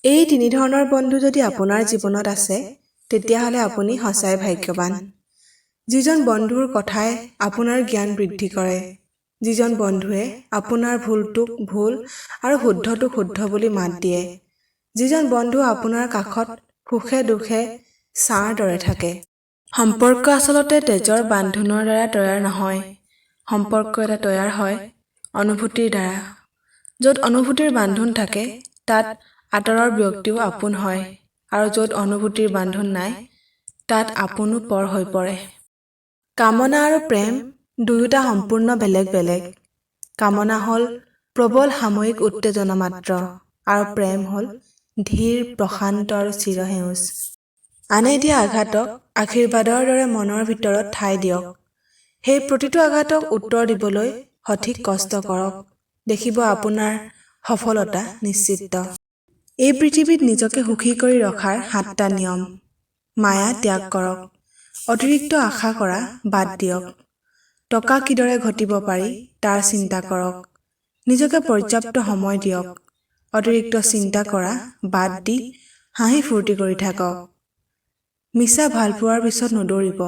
এই তিনি ধৰণৰ বন্ধু যদি আপোনাৰ জীৱনত আছে তেতিয়াহ'লে আপুনি সঁচাই ভাগ্যৱান। যিজন বন্ধুৰ কথাই আপোনাৰ জ্ঞান বৃদ্ধি কৰে, যিজন বন্ধুৱে আপোনাৰ ভুলটোক ভুল আৰু শুদ্ধটোক শুদ্ধ বুলি মাত দিয়ে, যিজন বন্ধু আপোনাৰ কাষত সুখে দুখে ছাঁৰ দৰে থাকে। সম্পৰ্ক আচলতে তেজৰ বান্ধোনৰ দ্বাৰা তৈয়াৰ নহয়। সম্পৰ্ক এটা তৈয়াৰ হয় অনুভূতিৰ দ্বাৰা। য'ত অনুভূতিৰ বান্ধোন থাকে তাত আঁতৰৰ ব্যক্তিও আপোন হয়, আৰু য'ত অনুভূতিৰ বান্ধোন নাই তাত আপোনো পৰ হৈ পৰে। কামনা আৰু প্ৰেম দুয়োটা সম্পূৰ্ণ বেলেগ বেলেগ। কামনা হ'ল প্ৰবল সাময়িক উত্তেজনা মাত্ৰ, আৰু প্ৰেম হ'ল ধীৰ প্ৰশান্ত আৰু চিৰসেউজ। আনে দিয়া আঘাতক আশীৰ্বাদৰ দৰে মনৰ ভিতৰত ঠাই দিয়ক। সেই প্ৰতিটো আঘাতক উত্তৰ দিবলৈ সঠিক কষ্ট কৰক। দেখিব আপোনাৰ সফলতা নিশ্চিত। এই পৃথিৱীত নিজকে সুখী কৰি ৰখাৰ 7টা নিয়ম। মায়া ত্যাগ কৰক। অতিৰিক্ত আশা কৰা বাদ দিয়ক। টকা কিদৰে ঘটিব পাৰি তাৰ চিন্তা কৰক। নিজকে পৰ্যাপ্ত সময় দিয়ক। অতিৰিক্ত চিন্তা কৰা বাদ দি হাঁহি ফূৰ্তি কৰি থাকক। মিছা ভালপোৱাৰ পিছত নদৌৰিব।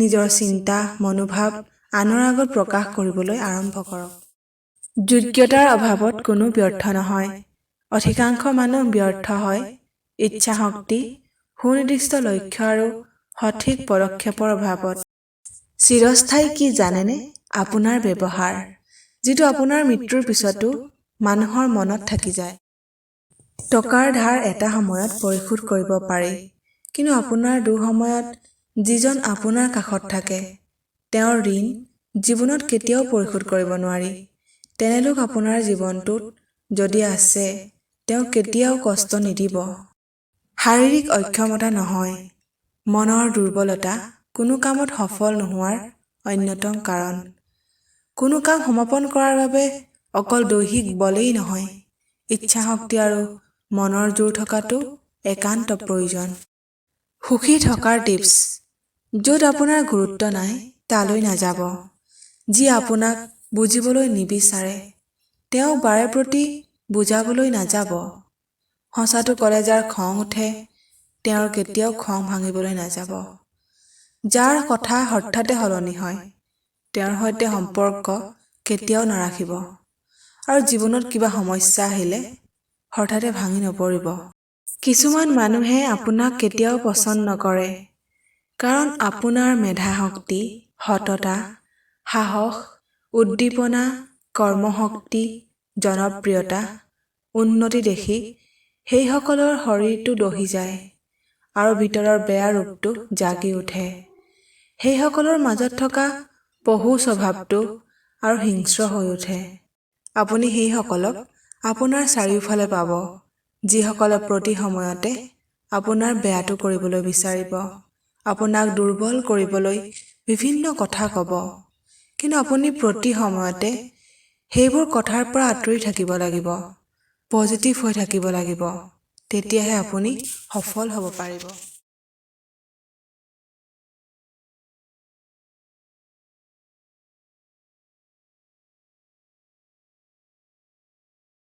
নিজৰ চিন্তা মনোভাৱ আনৰ আগত প্ৰকাশ কৰিবলৈ আৰম্ভ কৰক। যোগ্যতাৰ অভাৱত কোনো ব্যৰ্থ নহয়। অধিকাংশ মানুহ ব্যৰ্থ হয় ইচ্ছা শক্তি, সুনিৰ্দিষ্ট লক্ষ্য আৰু সঠিক পদক্ষেপৰ অভাৱত। চিৰস্থায়ী কি জানেনে? আপোনাৰ ব্যৱহাৰ, যিটো আপোনাৰ মৃত্যুৰ পিছতো মানুহৰ মনত থাকি যায়। টকাৰ ধাৰ এটা সময়ত পৰিশোধ কৰিব পাৰি, কিন্তু আপোনাৰ দুঃসময়ত যিজন আপোনাৰ কাষত থাকে তেওঁৰ ঋণ জীৱনত কেতিয়াও পৰিশোধ কৰিব নোৱাৰি। তেনে লোক আপোনাৰ জীৱনটোত যদি আছে তেওঁ কেতিয়াও কষ্ট নিদিব। শাৰীৰিক অক্ষমতা নহয়, মনৰ দুৰ্বলতা কোনো কামত সফল নোহোৱাৰ অন্যতম কাৰণ। কোনো কাম সমাপন কৰাৰ বাবে অকল দৈহিক বলেই নহয়, ইচ্ছা শক্তি আৰু মনৰ জোৰ থকাটো একান্ত প্ৰয়োজন। সুখী থকাৰ টিপছ। য'ত আপোনাৰ গুৰুত্ব নাই তালৈ নাযাব। যি আপোনাক বুজিবলৈ নিবিচাৰে তেওঁক বাৰে প্ৰতি বুজাবলৈ নাযাব। সঁচাটো ক'লে যাৰ খং উঠে তেওঁৰ কেতিয়াও খং ভাঙিবলৈ নাযাব। যাৰ কথা হঠাতে সলনি হয় তেওঁৰ সৈতে সম্পৰ্ক কেতিয়াও নাৰাখিব। আৰু জীৱনত কিবা সমস্যা আহিলে হঠাতে ভাঙি নপৰিব। কিছুমান মানুহে আপোনাক কেতিয়াও পচন্দ নকৰে, কাৰণ আপোনাৰ মেধাশক্তি, সততা, সাহস, উদ্দীপনা, কৰ্মশক্তি, জনপ্ৰিয়তা, উন্নতি দেখি সেইসকলৰ শৰীৰটো দহি যায় আৰু ভিতৰৰ বেয়া ৰূপটো জাগি উঠে। সেইসকলৰ মাজত থকা পশু স্বভাৱটো আৰু হিংস্ৰ হৈ উঠে। আপুনি সেইসকলক আপোনাৰ চাৰিওফালে পাব, যিসকলে প্ৰতি সময়তে আপোনাৰ বেয়াটো কৰিবলৈ বিচাৰিব, আপোনাক দুৰ্বল কৰিবলৈ বিভিন্ন কথা ক'ব। কিন্তু আপুনি প্ৰতি সময়তে সেইবোৰ কথাৰ পৰা আঁতৰি থাকিব লাগিব, পজিটিভ হৈ থাকিব লাগিব। তেতিয়াহে আপুনি সফল হ'ব পাৰিব।